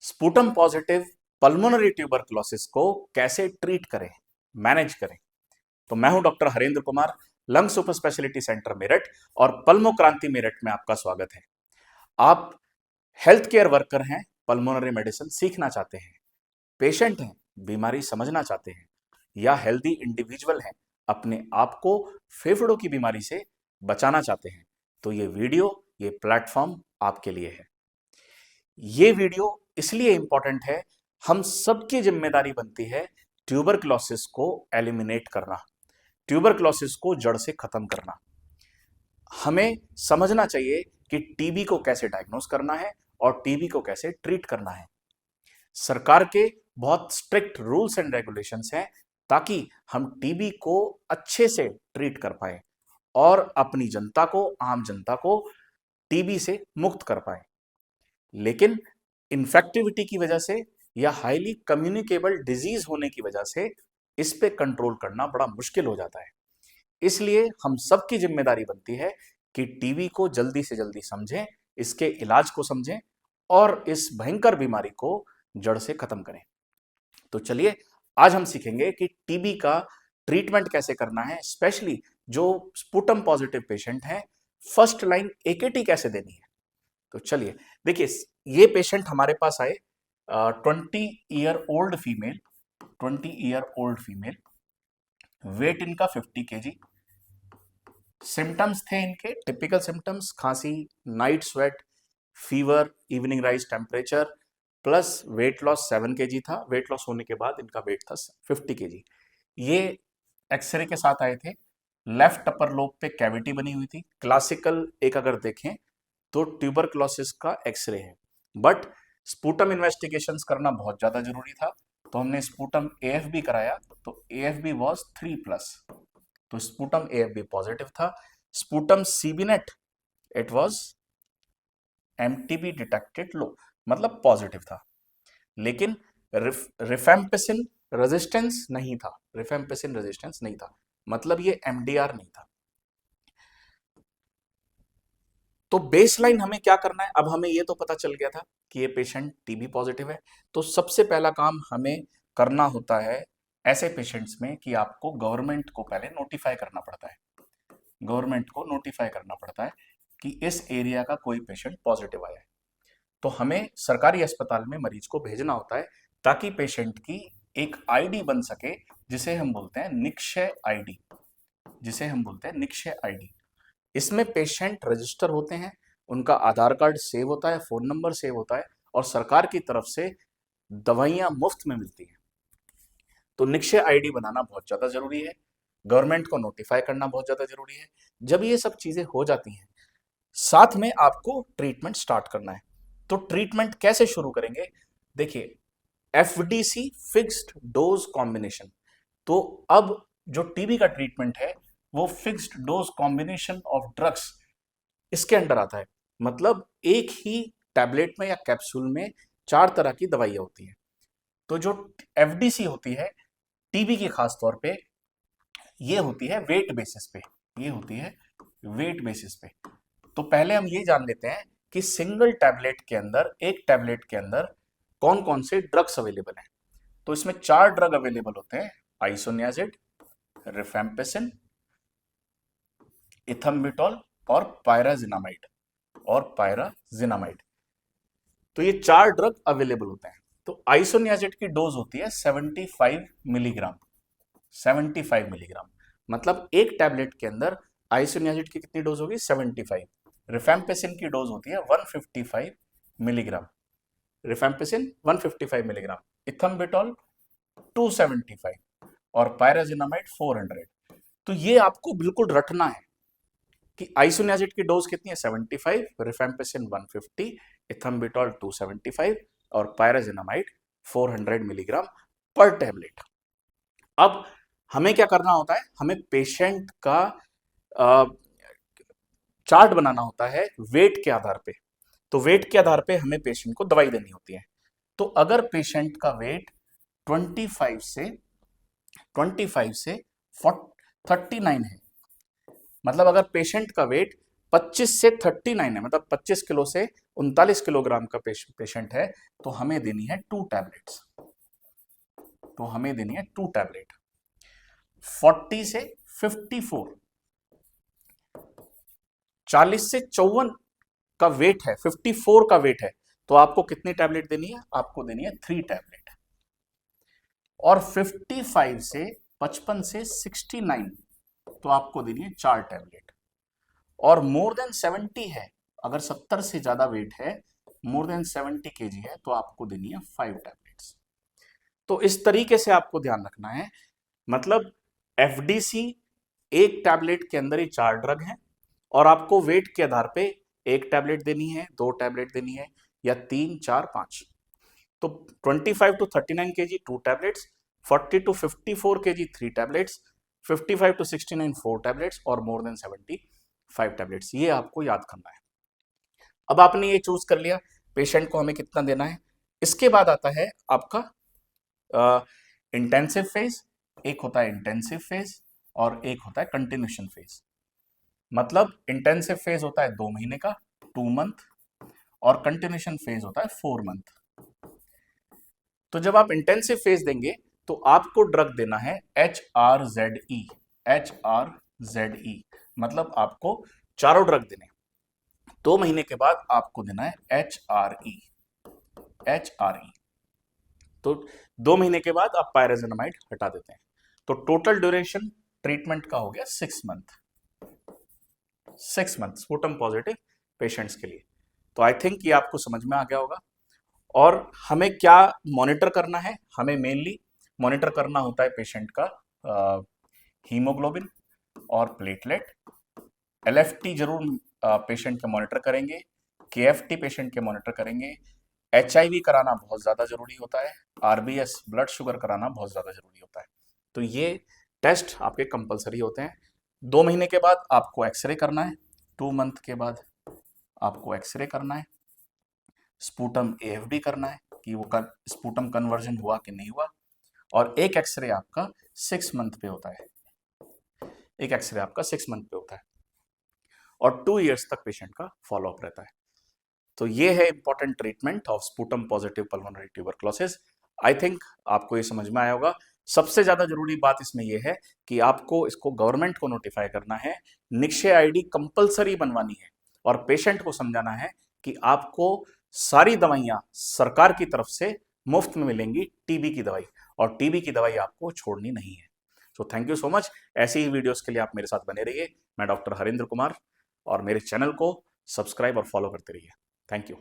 Sputum positive pulmonary tuberculosis को कैसे treat करें, मैनेज करें। तो मैं हूं doctor Harendra Kumar, lung super speciality centre Meerut और पल्मो क्रांति मेरठ में आपका स्वागत है। आप हेल्थ केयर वर्कर हैं, पल्मोनरी मेडिसिन सीखना चाहते हैं, पेशेंट हैं, बीमारी समझना चाहते हैं, या हेल्दी इंडिविजुअल हैं, अपने आप को फेफड़ों की बीमारी से बचाना चाहते हैं, तो ये वीडियो, ये प्लेटफॉर्म आपके लिए है। ये वीडियो इसलिए इंपॉर्टेंट है, हम सबकी जिम्मेदारी बनती है ट्यूबरकुलोसिस को एलिमिनेट करना, ट्यूबरकुलोसिस को जड़ से खत्म करना। हमें समझना चाहिए कि टीबी को कैसे डायग्नोस करना है और टीबी को कैसे ट्रीट करना है। सरकार के बहुत स्ट्रिक्ट रूल्स एंड रेगुलेशंस हैं ताकि हम टीबी को अच्छे से ट्रीट कर पाए और अपनी जनता को, आम जनता को टीबी से मुक्त कर पाए। लेकिन इन्फेक्टिविटी की वजह से या हाईली कम्युनिकेबल डिजीज होने की वजह से इस पे कंट्रोल करना बड़ा मुश्किल हो जाता है। इसलिए हम सबकी जिम्मेदारी बनती है कि टीबी को जल्दी से जल्दी समझें, इसके इलाज को समझें और इस भयंकर बीमारी को जड़ से खत्म करें। तो चलिए आज हम सीखेंगे कि टीबी का ट्रीटमेंट कैसे करना है, स्पेशली जो स्पुटम पॉजिटिव पेशेंट हैं, फर्स्ट लाइन एकेटी कैसे देनी है। तो चलिए देखिए, ये पेशेंट हमारे पास आए, 20 year old female, 20 year old female, weight इनका 50 kg। सिम्टम्स थे इनके टिपिकल सिम्टम्स, खांसी, night sweat, fever, evening rise temperature, plus weight loss 7 kg था। वेट लॉस होने के बाद इनका वेट था 50 kg। ये एक्सरे के साथ आए थे। लेफ्ट अपर लोब पे कैविटी बनी हुई थी। क्लासिकल एक अगर देखें तो ट्यूबरकुलोसिस का एक्सरे है, बट स्पुटम इन्वेस्टिगेशंस करना बहुत ज्यादा जरूरी था, तो हमने स्पुटम एएफबी कराया। तो एएफबी वाज 3+, तो स्पुटम एएफबी पॉजिटिव था। Sputum CBNAAT it was MTB detected low, मतलब पॉजिटिव था। लेकिन रिफेम्पिसिन रेजिस्टेंस नहीं था, रिफेम्पिसिन रेजिस्टेंस नहीं था, मतलब ये एमडीआर नहीं था। तो बेसलाइन हमें क्या करना है, अब हमें ये तो पता चल गया था कि ये पेशेंट टीबी पॉजिटिव है। तो सबसे पहला काम हमें करना होता है ऐसे पेशेंट्स में कि आपको गवर्नमेंट को पहले नोटिफाई करना पड़ता है, गवर्नमेंट को नोटिफाई करना पड़ता है कि इस एरिया का कोई पेशेंट पॉजिटिव आया है। तो हमें सरकारी अस्पताल में मरीज को भेजना होता है ताकि पेशेंट की एक आईडी बन सके, जिसे हम बोलते हैं निक्षय आईडी, जिसे हम बोलते हैं निक्षय आईडी। इसमें पेशेंट रजिस्टर होते हैं, उनका आधार कार्ड सेव होता है, फोन नंबर सेव होता है और सरकार की तरफ से दवाइयां मुफ्त में मिलती हैं। तो निक्षय आईडी बनाना बहुत ज्यादा जरूरी है, गवर्नमेंट को नोटिफाई करना बहुत ज्यादा जरूरी है। जब ये सब चीजें हो जाती हैं, साथ में आपको ट्रीटमेंट स्टार्ट करना है। तो ट्रीटमेंट कैसे शुरू करेंगे, देखिए, एफडीसी फिक्स्ड डोज कॉम्बिनेशन। तो अब जो टीबी का ट्रीटमेंट है वो fixed dose combination of drugs इसके अंडर आता है। मतलब एक ही टैबलेट में या कैप्सूल में 4 तरह की दवाइयां होती हैं। तो जो एफडीसी होती है टीबी की खास तौर पे, ये होती है वेट बेसिस पे, ये होती है वेट बेसिस पे। तो पहले हम ये जान लेते हैं कि सिंगल टैबलेट के अंदर, एक टैबलेट के अंदर कौन कौन से ड्रग्स अवेलेबल हैं। तो इसमें 4 ड्रग अवेलेबल होते हैं, आइसोनियाजिड, रिफेम्पिसिन, इथम्बिटॉल और पायराजिनामाइड। तो ये 4 ड्रग अवेलेबल होते हैं। तो आइसोनियाजिड की डोज होती है 75 मिलीग्राम, 75 मिलीग्राम। मतलब एक टैबलेट के अंदर आइसोनियाजिड की कितनी डोज होगी, 75। रिफेम्पिसिन की डोज होती है 155 मिलीग्राम, रिफेम्पिसिन 155 मिलीग्राम, इथम्बिटॉल 275 और पायराजिनामाइड 400। तो ये आपको बिल्कुल रटना है कि आइसोनियाजिड की डोज कितनी है, 75, रिफेम्पिसिन 150, इथम्बिटॉल 275 और पायराजिनामाइड 400 मिलीग्राम पर टैबलेट। अब हमें क्या करना होता है, हमें पेशेंट का चार्ट बनाना होता है वेट के आधार पे। तो वेट के आधार पे हमें पेशेंट को दवाई देनी होती है। तो अगर पेशेंट का वेट 25 से 39 है, मतलब अगर पेशेंट का वेट 25 से 39 है, मतलब 25 किलो से 39 किलोग्राम का पेशेंट है, तो हमें देनी है 2 टैबलेट्स। तो हमें देनी है 2 टैबलेट। 40 से 54, 40 से 54 का वेट है, 54 का वेट है, तो आपको कितनी टैबलेट देनी है? आपको देनी है 3 टैबलेट। और 55 से 55 से 69, तो आपको देनी है 4 टैबलेट। और मोर देन 70 है, अगर 70 से ज्यादा वेट है, मोर देन 70 केजी है, तो आपको देनी है 5 टैबलेट्स। तो इस तरीके से आपको ध्यान रखना है, मतलब एफडीसी एक टैबलेट के अंदर ही 4 ड्रग हैं, और आपको वेट के आधार पे 1 टैबलेट देनी है, 2 टैबलेट देनी है, या 3, 4, 5। तो 25 to 39 kg 2 tablets, 40 to 54 kg 3 tablets, 55 to 69 4 tablets, और मोर देन 70 5 टैबलेट्स। ये आपको याद करना है। अब आपने ये चूज कर लिया पेशेंट को हमें कितना देना है। इसके बाद आता है आपका इंटेंसिव फेज। एक होता है इंटेंसिव फेज और एक होता है कंटिन्यूशन फेज। मतलब इंटेंसिव फेज होता है 2 महीने का, 2 मंथ, और कंटिन्यूशन फेज होता है 4 मंथ। तो जब आप इंटेंसिव फेज देंगे तो आपको ड्रग देना है HRZE। HRZE मतलब आपको चारों ड्रग देने। 2 महीने के बाद आपको देना है HRE। HRE तो 2 महीने के बाद आप पायराजोनामाइड हटा देते हैं। तो टोटल ड्यूरेशन ट्रीटमेंट का हो गया 6 month. 6 month sputum positive patients के लिए। तो आई थिंक ये आपको समझ में आ गया होगा। और हमें क्या मॉनिटर करना है? हमें मेनली मॉनिटर करना होता है पेशेंट का हीमोग्लोबिन और प्लेटलेट। LFT जरूर पेशेंट के मॉनिटर करेंगे, KFT पेशेंट के मॉनिटर करेंगे, HIV कराना बहुत ज़्यादा जरूरी होता है, RBS ब्लड शुगर कराना बहुत ज़्यादा जरूरी होता है। तो ये टेस्ट आपके कंपलसरी होते हैं। 2 महीने के बाद आपको एक्सरे करना है, 2 मंथ के बाद आपको एक्सरे करना है, स्पूटम AFB करना है कि वो स्पूटम कन्वर्जन हुआ कि नहीं हुआ, और एक एक्सरे आपका 6 मंथ पे होता है। एक एक्सरे आपका 6 मंथ पे होता है, और 2 इयर्स तक पेशेंट का फॉलोअप रहता है। तो ये है important treatment of sputum positive pulmonary tuberculosis. I think आपको ये समझ में आया होगा। सबसे ज्यादा जरूरी बात इसमें यह है कि आपको इसको गवर्नमेंट को नोटिफाई करना है, निक्षय आईडी कंपलसरी बनवानी है, और पेशेंट को समझाना है कि आपको सारी दवाइयां सरकार की तरफ से मुफ्त में मिलेंगी, टीबी की दवाई, और टीबी की दवाई आपको छोड़नी नहीं है। So thank you so much. ऐसी ही वीडियोस के लिए आप मेरे साथ बने रहिए। मैं डॉक्टर हरेंद्र कुमार, और मेरे चैनल को सब्सक्राइब और फॉलो करते रहिए। Thank you.